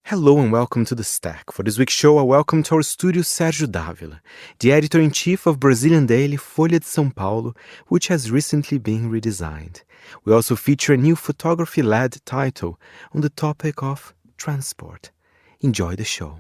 Hello and welcome to The Stack. For this week's show, I welcome to our studio Sérgio Dávila, the editor-in-chief of Brazilian daily Folha de São Paulo, which has recently been redesigned. We also feature a new photography-led title on the topic of transport. Enjoy the show.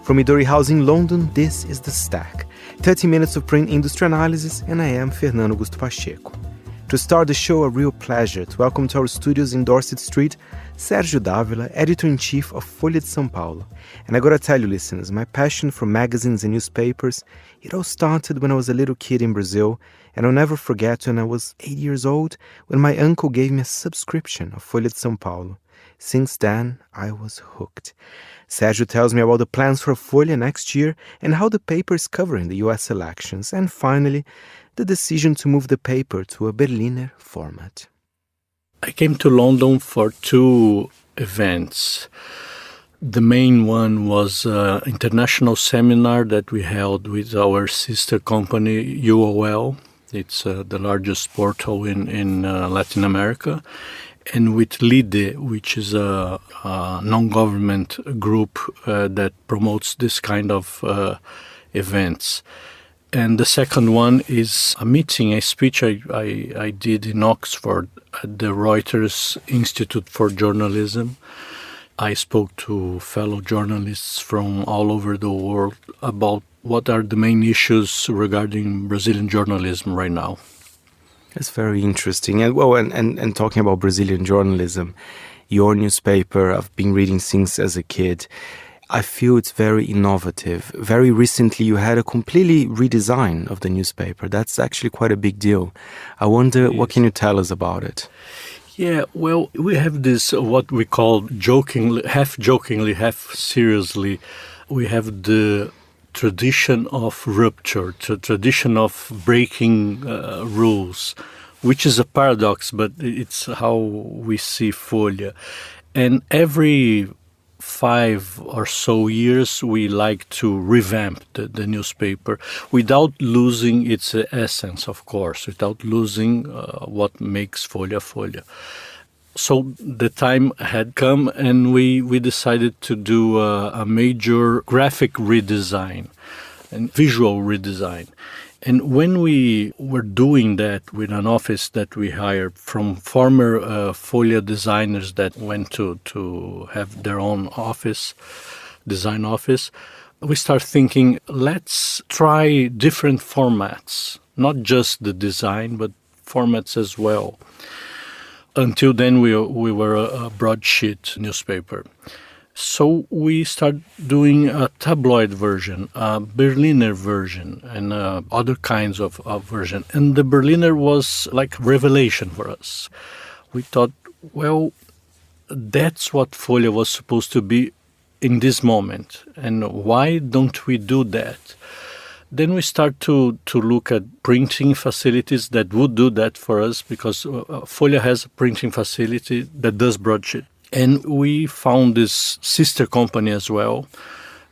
From Midori House in London, this is The Stack, 30 minutes of print industry analysis, and I am Fernando Augusto Pacheco. To start the show, a real pleasure to welcome to our studios in Dorset Street, Sérgio Dávila, editor-in-chief of Folha de São Paulo. And I gotta tell you, listeners, my passion for magazines and newspapers, it all started when I was a little kid in Brazil, and I'll never forget when I was 8 years old, when my uncle gave me a subscription of Folha de São Paulo. Since then, I was hooked. Sérgio tells me about the plans for Folha next year and how the paper is covering the US elections, and finally, the decision to move the paper to a Berliner format. I came to London for two events. The main one was an international seminar that we held with our sister company, UOL. It's the largest portal in Latin America. And with LIDE, which is a non-government group that promotes this kind of events. And the second one is a meeting, a speech I did in Oxford at the Reuters Institute for Journalism. I spoke to fellow journalists from all over the world about what are the main issues regarding Brazilian journalism right now. That's very interesting. And talking about Brazilian journalism, your newspaper, I've been reading since as a kid. I feel it's very innovative. Very recently, you had a completely redesign of the newspaper. That's actually quite a big deal. I wonder, What can you tell us about it? Yeah, well, we have this, what we call jokingly, half seriously, we have the tradition of rupture, tradition of breaking rules, which is a paradox, but it's how we see Folha. And every 5 or so years, we like to revamp the newspaper without losing its essence, of course, without losing what makes Folha Folha. So the time had come and we decided to do a major graphic redesign and visual redesign. And when we were doing that with an office that we hired from former Folha designers that went to have their own office, design office, we started thinking, let's try different formats, not just the design, but formats as well. Until then, we were a broadsheet newspaper. So we started doing a tabloid version, a Berliner version, and other kinds of version. And the Berliner was like revelation for us. We thought, well, that's what Folha was supposed to be in this moment. And why don't we do that? Then we start to look at printing facilities that would do that for us, because Folha has a printing facility that does broadsheet. And we found this sister company as well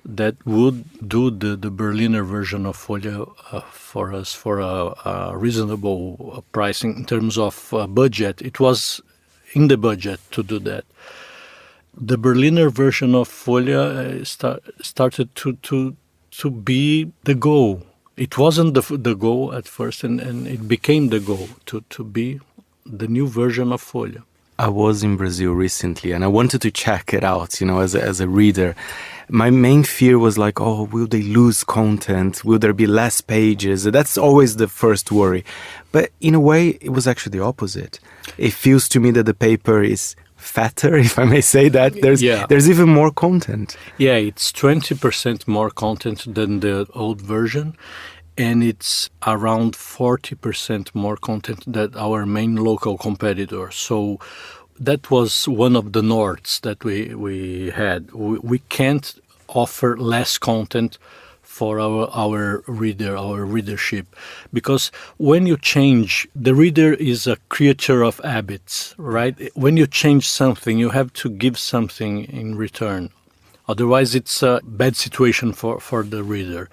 that would do the Berliner version of Folha for us for a reasonable pricing in terms of budget. It was in the budget to do that. The Berliner version of Folha started to be the goal. It wasn't the goal at first, and it became the goal to be the new version of Folha. I was in Brazil recently and I wanted to check it out, as a reader. My main fear was like, will they lose content? Will there be less pages? That's always the first worry. But in a way, it was actually the opposite. It feels to me that the paper is fatter, if I may say that. There's even more content. Yeah, it's 20% more content than the old version. And it's around 40% more content than our main local competitor. So that was one of the norths that we had. We can't offer less content for our readership, because when you change, the reader is a creature of habits, right? When you change something, you have to give something in return. Otherwise, it's a bad situation for the reader.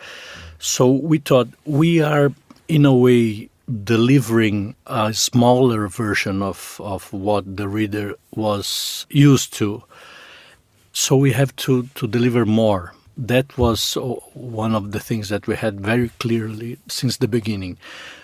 So we thought we are, in a way, delivering a smaller version of what the reader was used to. So we have to deliver more. That was one of the things that we had very clearly since the beginning.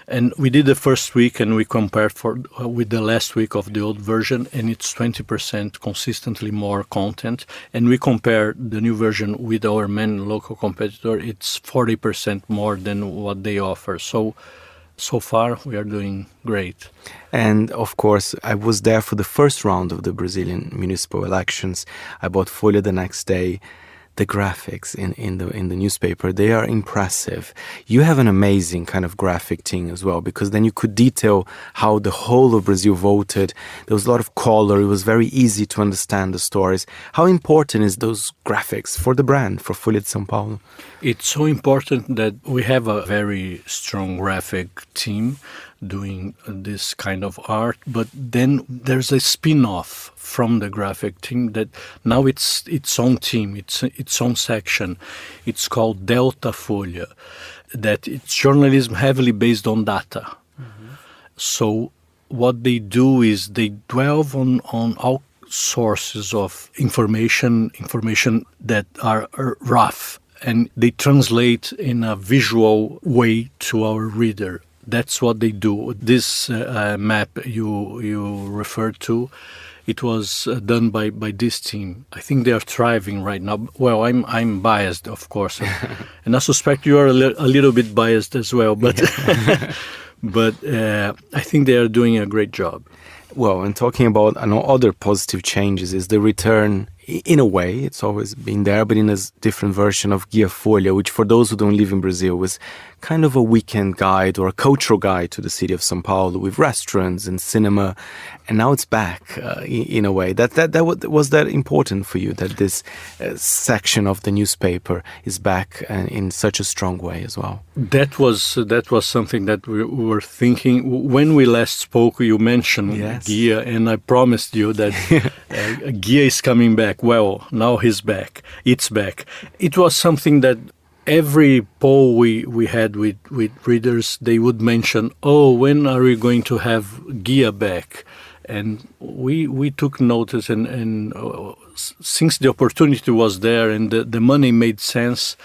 And we did the first week and we compared with the last week of the old version, and it's 20% consistently more content. And we compare the new version with our main local competitor, it's 40% more than what they offer. So far, we are doing great. And of course, I was there for the first round of the Brazilian municipal elections. I bought Folha the next day. The graphics in the newspaper, they are impressive. You have an amazing kind of graphic team as well, because then you could detail how the whole of Brazil voted. There was a lot of color. It was very easy to understand the stories. How important is those graphics for the brand, for Folha de São Paulo? It's so important that we have a very strong graphic team doing this kind of art, but then there's a spin-off from the graphic team that now it's its own team, its own section. It's called Delta Folha, that it's journalism heavily based on data. Mm-hmm. So what they do is they delve on all sources of information that are rough, and they translate in a visual way to our reader. That's what they do. This map you referred to, it was done by this team. I think they are thriving right now. Well, I'm biased, of course, and I suspect you are a little bit biased as well. But but I think they are doing a great job. Well, and talking about other positive changes is the return. In a way, it's always been there, but in a different version of Guia Folha, which for those who don't live in Brazil was kind of a weekend guide or a cultural guide to the city of São Paulo with restaurants and cinema. And now it's back in a way. Was that important for you, that this section of the newspaper is back in such a strong way as well? That was something that we were thinking. When we last spoke, you mentioned Guia, and I promised you that Guia is coming back. Well, now he's back. It's back. It was something that every poll we had with readers, they would mention, when are we going to have Guia back? And we took notice, and since the opportunity was there and the money made sense,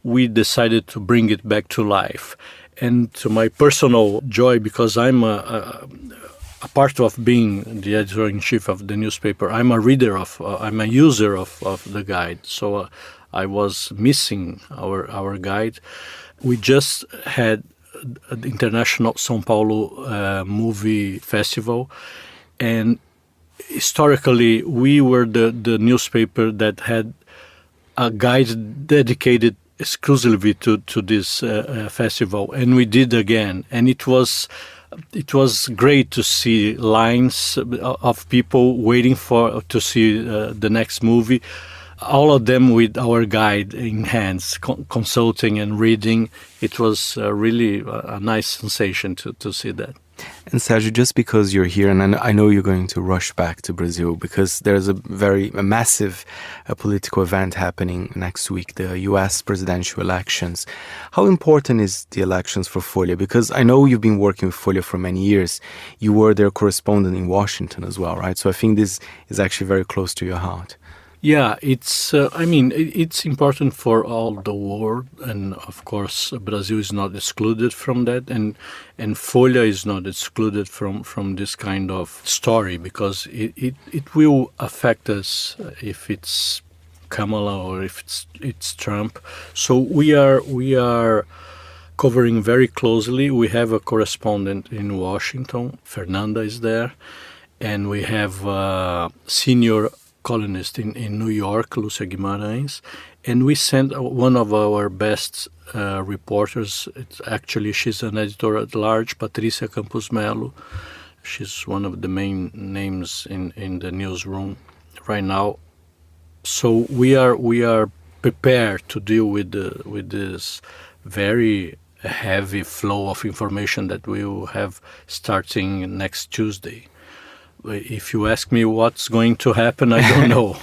we decided to bring it back to life. And to my personal joy, because I'm a part of being the editor-in-chief of the newspaper, I'm a user of the guide. So I was missing our guide. We just had the International São Paulo Movie Festival, and historically we were the newspaper that had a guide dedicated exclusively to this festival, and we did again, and it was great to see lines of people waiting to see the next movie, all of them with our guide in hands, consulting and reading. It was really a nice sensation to see that. And Sérgio, just because you're here, and I know you're going to rush back to Brazil because there's a massive political event happening next week, the U.S. presidential elections. How important is the elections for Folha? Because I know you've been working with Folha for many years. You were their correspondent in Washington as well, right? So I think this is actually very close to your heart. Yeah, it's important for all the world, and of course Brazil is not excluded from that, and Folha is not excluded from this kind of story, because it will affect us if it's Kamala or if it's Trump. So we are covering very closely. We have a correspondent in Washington, Fernanda is there, and we have a senior columnist in New York, Lúcia Guimarães, and we sent one of our best reporters. She's an editor-at-large, Patrícia Campos Melo. She's one of the main names in the newsroom right now. So we are prepared to deal with this very heavy flow of information that we will have starting next Tuesday. If you ask me what's going to happen, I don't know.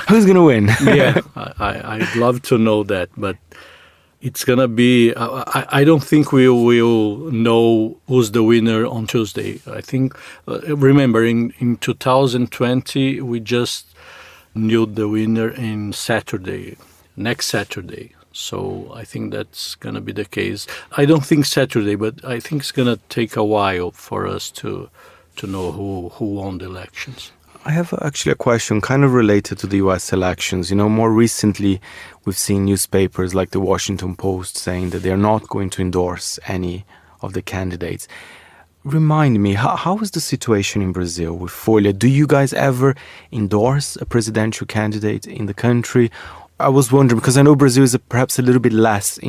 Who's going to win? Yeah, I'd love to know that, but it's going to be, I don't think we will know who's the winner on Tuesday. I think, remember, in 2020, we just knew the winner in next Saturday. So I think that's going to be the case. I don't think Saturday, but I think it's going to take a while for us to know who won the elections. I have actually a question kind of related to the U.S. elections. More recently, we've seen newspapers like the Washington Post saying that they're not going to endorse any of the candidates. Remind me, how is the situation in Brazil with Folha? Do you guys ever endorse a presidential candidate in the country? I was wondering, because I know Brazil is perhaps a little bit less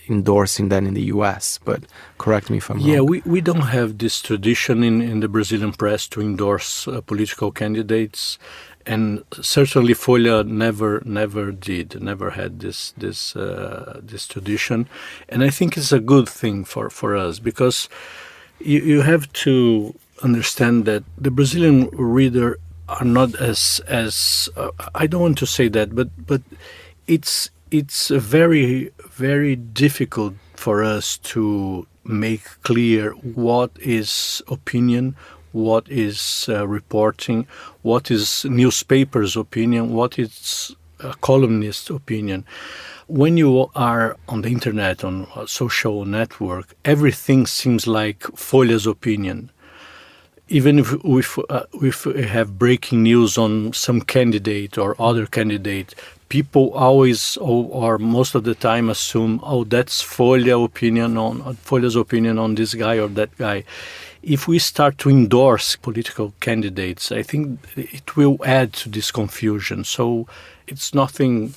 endorsing than in the U.S., but correct me if I'm wrong. Yeah, we don't have this tradition in the Brazilian press to endorse political candidates, and certainly Folha never had this tradition, and I think it's a good thing for us, because you have to understand that the Brazilian reader are not as I don't want to say that, but it's very, very difficult for us to make clear what is opinion, what is reporting, what is newspaper's opinion, what is a columnist opinion. When you are on the internet, on a social network, everything seems like Folha's opinion. Even if we have breaking news on some candidate or other candidate, people always or most of the time assume, that's Folha's opinion on this guy or that guy. If we start to endorse political candidates, I think it will add to this confusion. So it's nothing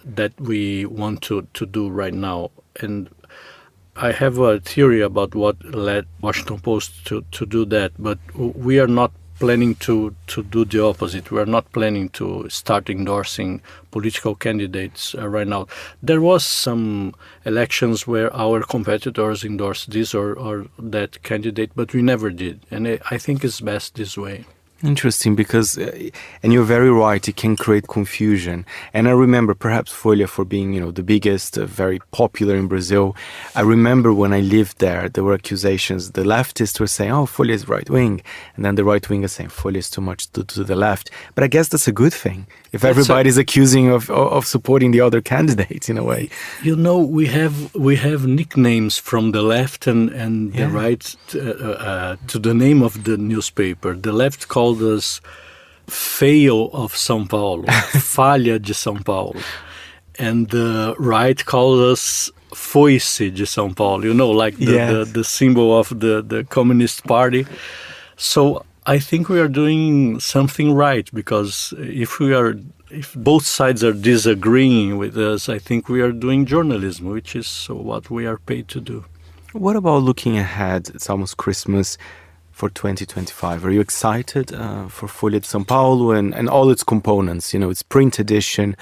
that we want to do right now. And I have a theory about what led Washington Post to do that, but we are not planning to do the opposite. We are not planning to start endorsing political candidates right now. There was some elections where our competitors endorsed this or that candidate, but we never did. And I think it's best this way. Interesting, because, and you're very right, it can create confusion. And I remember perhaps Folha for being, the biggest, very popular in Brazil. I remember when I lived there were accusations. The leftists were saying, Folha is right-wing. And then the right-wing is saying, Folha is too much to the left. But I guess that's a good thing, if everybody's accusing of supporting the other candidates in a way. We have nicknames from the left and the right to the name of the newspaper. The left called us Fail of São Paulo, Falha de São Paulo. And the right called us Foice de São Paulo, like the symbol of the Communist Party. So I think we are doing something right, because if both sides are disagreeing with us, I think we are doing journalism, which is what we are paid to do. What about looking ahead? It's almost Christmas. For 2025, are you excited for Folha de São Paulo and all its components? Its print edition,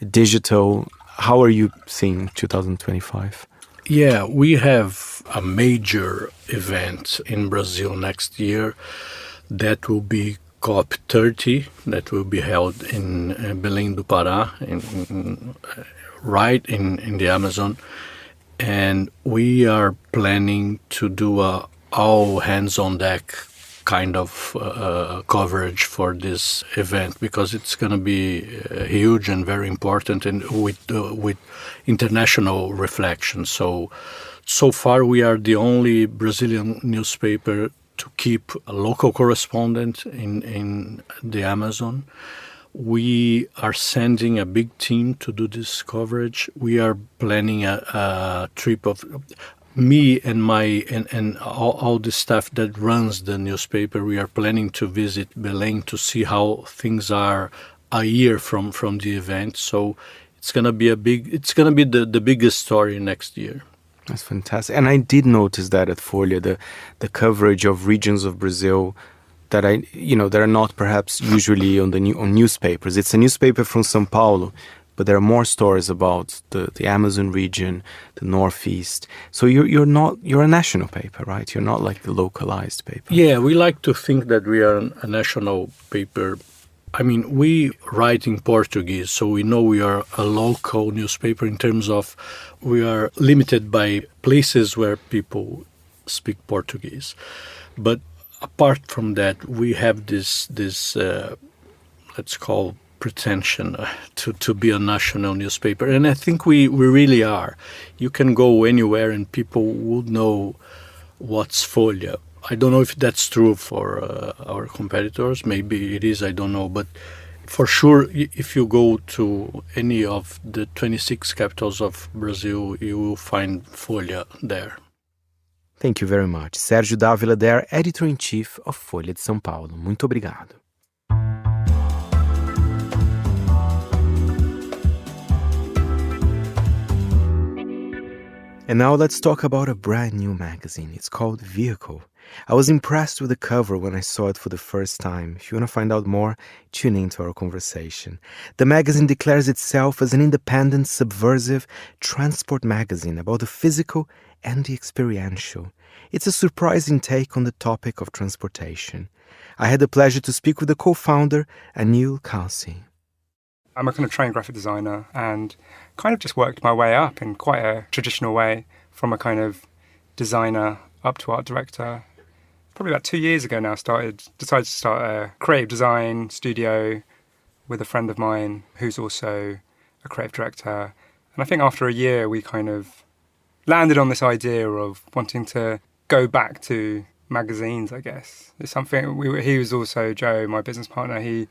digital. How are you seeing 2025? Yeah, we have a major event in Brazil next year that will be COP30, that will be held in Belém do Pará, right in the Amazon. And we are planning to do a all hands on deck kind of coverage for this event, because it's going to be huge and very important, and with international reflection. So far we are the only Brazilian newspaper to keep a local correspondent in the Amazon. We are sending a big team to do this coverage. We are planning a trip of me and all the staff that runs the newspaper. We are planning to visit Belém to see how things are a year from the event. So it's gonna be the biggest story next year. That's fantastic. And I did notice that at Folha, the coverage of regions of Brazil that that are not perhaps usually on newspapers. It's a newspaper from São Paulo, but there are more stories about the Amazon region, the Northeast. So you're a national paper, right? You're not like the localized paper. Yeah, we like to think that we are a national paper. I mean, we write in Portuguese, so we know we are a local newspaper in terms of we are limited by places where people speak Portuguese. But apart from that, we have this let's call pretension to be a national newspaper. And I think we really are. You can go anywhere and people would know what's Folha. I don't know if that's true for our competitors. Maybe it is, I don't know. But for sure, if you go to any of the 26 capitals of Brazil, you will find Folha there. Thank you very much. Sérgio Dávila there, Editor-in-Chief of Folha de São Paulo. Muito obrigado. And now let's talk about a brand new magazine. It's called Vehicle. I was impressed with the cover when I saw it for the first time. If you want to find out more, tune in to our conversation. The magazine declares itself as an independent, subversive transport magazine about the physical and the experiential. It's a surprising take on the topic of transportation. I had the pleasure to speak with the co-founder, Anil Kalsi. I'm a kind of trained graphic designer and kind of just worked my way up in quite a traditional way from a kind of designer up to art director. Probably about 2 years ago now, decided to start a creative design studio with a friend of mine who's also a creative director. And I think after a year, we kind of landed on this idea of wanting to go back to magazines, I guess. It's something, he was also, Joe, my business partner, he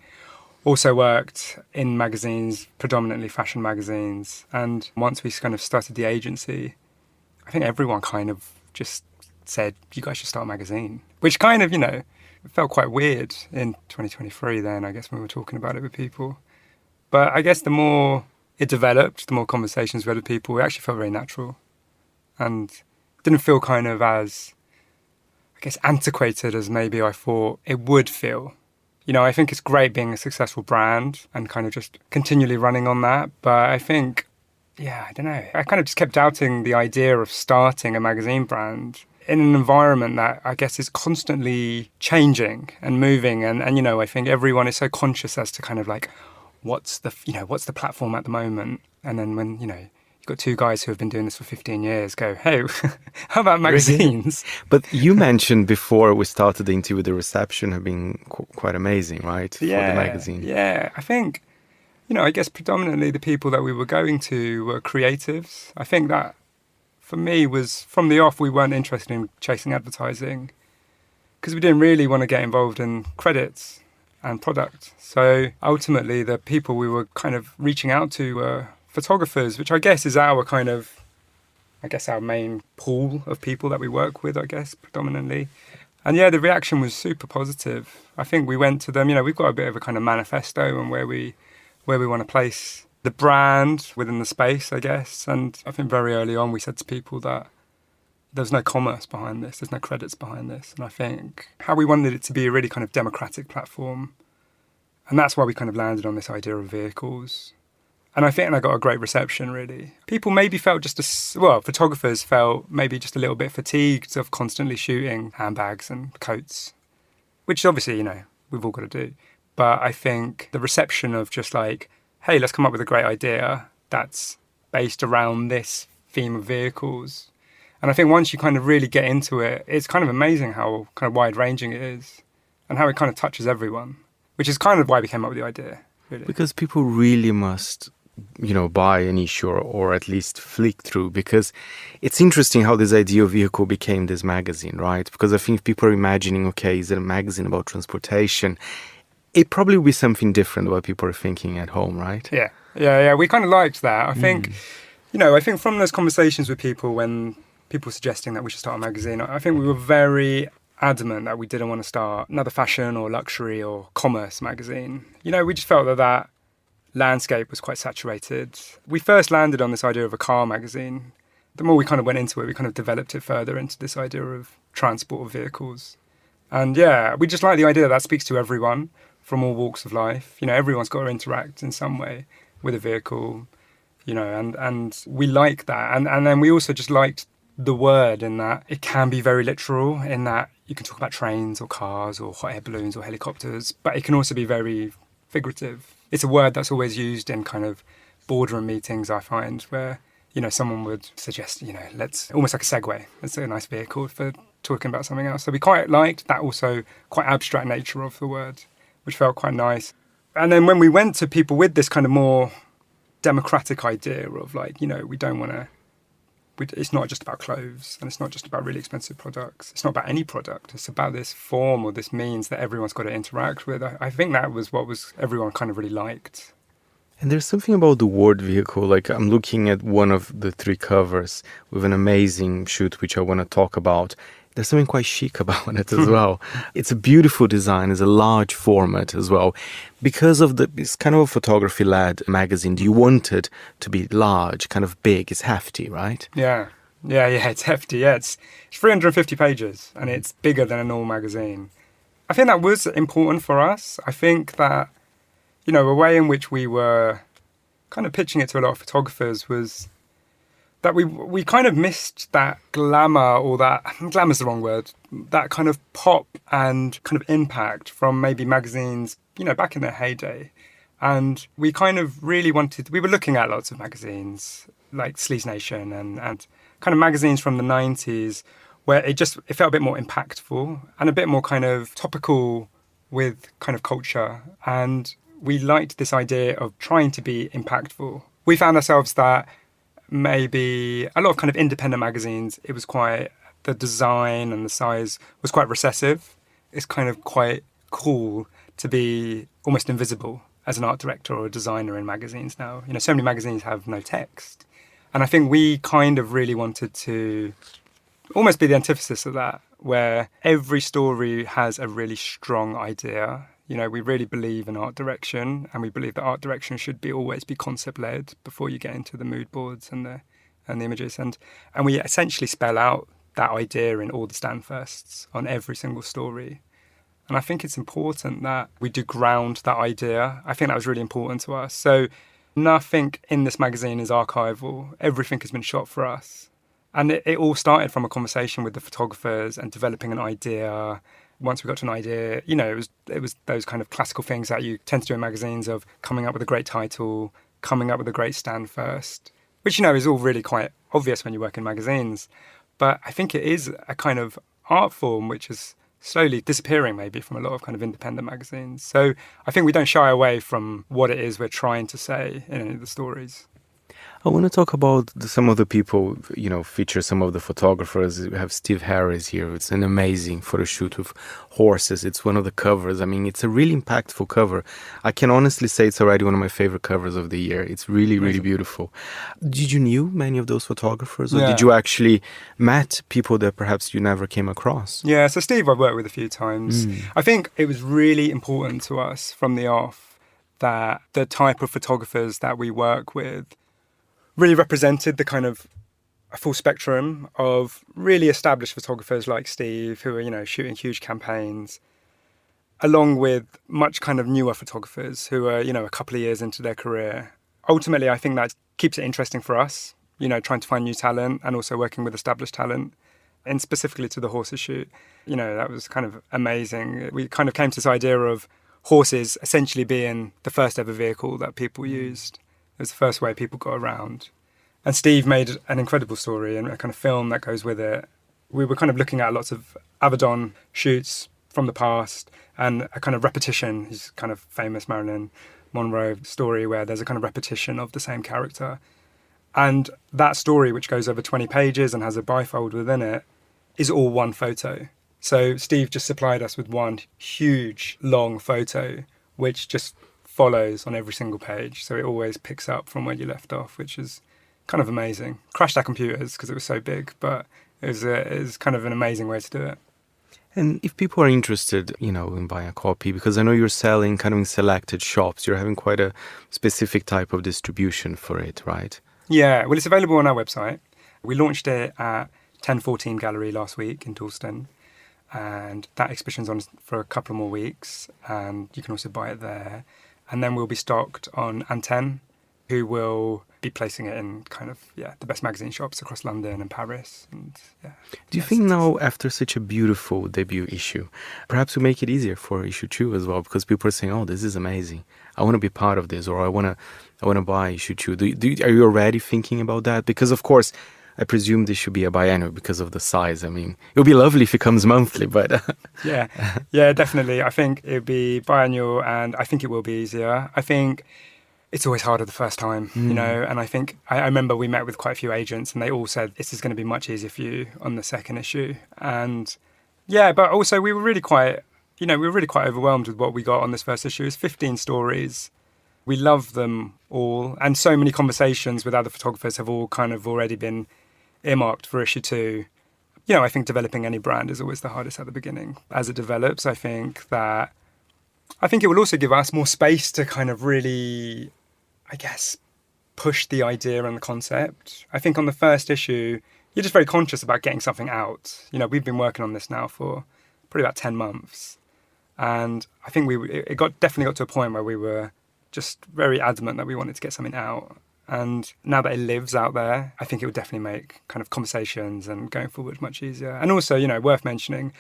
also worked in magazines, predominantly fashion magazines. And once we kind of started the agency, I think everyone kind of just said, you guys should start a magazine. Which kind of, it felt quite weird in 2023 then, I guess, when we were talking about it with people. But I guess the more it developed, the more conversations we had with people, it actually felt very natural. And didn't feel kind of as, I guess, antiquated as maybe I thought it would feel. I think it's great being a successful brand and kind of just continually running on that. But I think, I don't know. I kind of just kept doubting the idea of starting a magazine brand in an environment that I guess is constantly changing and moving. And I think everyone is so conscious as to kind of like, what's the platform at the moment? And then when, you've got two guys who have been doing this for 15 years go, hey, how about magazines? But you mentioned before we started the interview, the reception have been quite amazing, right? For the magazine. Yeah, I think, I guess predominantly the people that we were going to were creatives. I think that for me was, from the off, we weren't interested in chasing advertising because we didn't really want to get involved in credits and product. So ultimately the people we were kind of reaching out to were photographers, which I guess is our main pool of people that we work with, I guess, predominantly. And the reaction was super positive. I think we went to them, we've got a bit of a kind of manifesto on where we want to place the brand within the space, I guess. And I think very early on we said to people that there's no commerce behind this, there's no credits behind this. And I think how we wanted it to be a really kind of democratic platform. And that's why we kind of landed on this idea of vehicles. And I think I got a great reception, really. People maybe felt photographers felt maybe just a little bit fatigued of constantly shooting handbags and coats, which obviously, we've all got to do. But I think the reception of just like, hey, let's come up with a great idea that's based around this theme of vehicles. And I think once you kind of really get into it, it's kind of amazing how kind of wide-ranging it is and how it kind of touches everyone, which is kind of why we came up with the idea, really. Because people really must buy an issue or at least flick through, because it's interesting how this idea of vehicle became this magazine, right? Because I think people are imagining, okay, is it a magazine about transportation? It probably will be something different what people are thinking at home, right? Yeah. We kind of liked that. I think, I think from those conversations with people when people were suggesting that we should start a magazine, I think we were very adamant that we didn't want to start another fashion or luxury or commerce magazine. We just felt that landscape was quite saturated. We first landed on this idea of a car magazine. The more we kind of went into it, we kind of developed it further into this idea of transport of vehicles. And we just like the idea that speaks to everyone from all walks of life. Everyone's got to interact in some way. with a vehicle, and we like that. And then we also just liked the word in that it can be very literal, in that you can talk about trains or cars or hot air balloons or helicopters, but it can also be very figurative. It's a word that's always used in kind of boardroom meetings, I find, where, someone would suggest, let's, almost like a Segway. It's a nice vehicle for talking about something else. So we quite liked that also quite abstract nature of the word, which felt quite nice. And then when we went to people with this kind of more democratic idea of like, we don't want to, it's not just about clothes, and it's not just about really expensive products. It's not about any product. It's about this form or this means that everyone's got to interact with. I think that was what everyone kind of really liked. And there's something about the word vehicle, like I'm looking at one of the 3 covers with an amazing shoot, which I want to talk about. There's something quite chic about it as well. It's a beautiful design. It's a large format as well. Because of it's kind of a photography-led magazine. You want it to be large, kind of big. It's hefty, right? Yeah, it's hefty. Yeah, it's 350 pages, and it's bigger than a normal magazine. I think that was important for us. I think that, a way in which we were kind of pitching it to a lot of photographers was that we kind of missed that glamour, or that, glamour's the wrong word, that kind of pop and kind of impact from maybe magazines, back in their heyday. And we kind of really we were looking at lots of magazines like Sleaze Nation and kind of magazines from the 90s where it felt a bit more impactful and a bit more kind of topical with kind of culture. And we liked this idea of trying to be impactful. We found ourselves that maybe a lot of kind of independent magazines, it was quite, the design and the size was quite recessive. It's kind of quite cool to be almost invisible as an art director or a designer in magazines now. So many magazines have no text. And I think we kind of really wanted to almost be the antithesis of that, where every story has a really strong idea. We really believe in art direction, and we believe that art direction should always be concept-led before you get into the mood boards and the images. And we essentially spell out that idea in all the stand firsts on every single story. And I think it's important that we do ground that idea. I think that was really important to us. So nothing in this magazine is archival. Everything has been shot for us. And it all started from a conversation with the photographers and developing an idea. Once we got to an idea, it was those kind of classical things that you tend to do in magazines of coming up with a great title, coming up with a great stand first, which, is all really quite obvious when you work in magazines. But I think it is a kind of art form which is slowly disappearing maybe from a lot of kind of independent magazines. So I think we don't shy away from what it is we're trying to say in any of the stories. I want to talk about some of the people, feature some of the photographers. We have Steve Harris here. It's an amazing photo shoot with horses. It's one of the covers. I mean, it's a really impactful cover. I can honestly say it's already one of my favorite covers of the year. It's really, really beautiful. Did you knew many of those photographers? Or did you actually met people that perhaps you never came across? Yeah, so Steve I've worked with a few times. I think it was really important to us from the off that the type of photographers that we work with really represented the kind of a full spectrum of really established photographers like Steve, who are, shooting huge campaigns, along with much kind of newer photographers who are, a couple of years into their career. Ultimately, I think that keeps it interesting for us, trying to find new talent and also working with established talent. And specifically to the horses shoot, that was kind of amazing. We kind of came to this idea of horses essentially being the first ever vehicle that people used. It was the first way people got around. And Steve made an incredible story and a kind of film that goes with it. We were kind of looking at lots of Avedon shoots from the past and a kind of repetition, his kind of famous Marilyn Monroe story where there's a kind of repetition of the same character. And that story, which goes over 20 pages and has a bifold within it, is all one photo. So Steve just supplied us with one huge, long photo, which just follows on every single page. So it always picks up from where you left off, which is kind of amazing. Crashed our computers because it was so big, but it was kind of an amazing way to do it. And if people are interested, in buying a copy, because I know you're selling kind of in selected shops, you're having quite a specific type of distribution for it, right? Yeah, well, it's available on our website. We launched it at 1014 Gallery last week in Dalston, and that exhibition's on for a couple more weeks, and you can also buy it there. And then we'll be stocked on Anten who will be placing it in kind of, the best magazine shops across London and Paris. And Do you think now, after such a beautiful debut issue, perhaps we make it easier for issue 2 as well? Because people are saying, oh, this is amazing. I want to be part of this, or I want to buy issue 2. Are you already thinking about that? Because, of course, I presume this should be a biannual because of the size. I mean, it would be lovely if it comes monthly, but... Yeah, definitely. I think it would be biannual, and I think it will be easier. I think it's always harder the first time, you know, and I think I remember we met with quite a few agents and they all said, this is going to be much easier for you on the second issue. And but also we were really quite overwhelmed with what we got on this first issue. It's 15 stories. We love them all. And so many conversations with other photographers have all kind of already been earmarked for issue 2. You know, I think developing any brand is always the hardest at the beginning. As it develops, I think it will also give us more space to kind of really, I guess, push the idea and the concept. I think on the first issue, you're just very conscious about getting something out. You know, we've been working on this now for probably about 10 months. And I think it definitely got to a point where we were just very adamant that we wanted to get something out. And now that it lives out there, I think it would definitely make kind of conversations and going forward much easier. And also, you know, worth mentioning,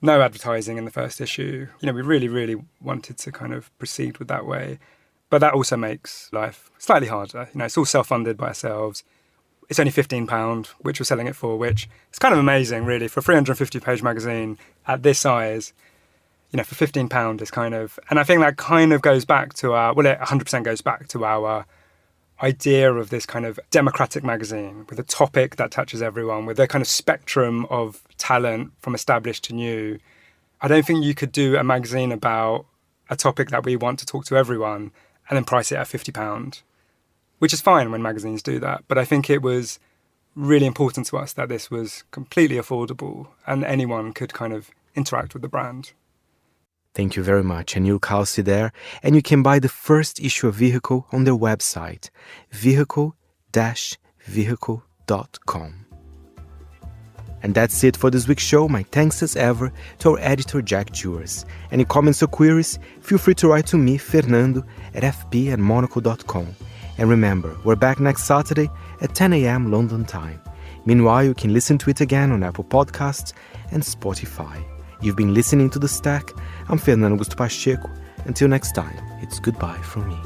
no advertising in the first issue. You know, we really, really wanted to kind of proceed with that way. But that also makes life slightly harder. You know, it's all self-funded by ourselves. It's only £15, which we're selling it for, which is kind of amazing, really. For a 350-page magazine at this size, you know, for £15 is kind of... And I think that kind of goes back to it 100% goes back to our idea of this kind of democratic magazine with a topic that touches everyone, with a kind of spectrum of talent from established to new. I don't think you could do a magazine about a topic that we want to talk to everyone and then price it at £50, which is fine when magazines do that. But I think it was really important to us that this was completely affordable and anyone could kind of interact with the brand. Thank you very much. Anil Kalsi there. And you can buy the first issue of Vehicle on their website, vehicle-vehicle.com. And that's it for this week's show. My thanks as ever to our editor, Jack Jewers. Any comments or queries, feel free to write to me, Fernando, at fp@monocle.com. And remember, we're back next Saturday at 10 a.m. London time. Meanwhile, you can listen to it again on Apple Podcasts and Spotify. You've been listening to The Stack. I'm Fernando Augusto Pacheco. Until next time, it's goodbye from me.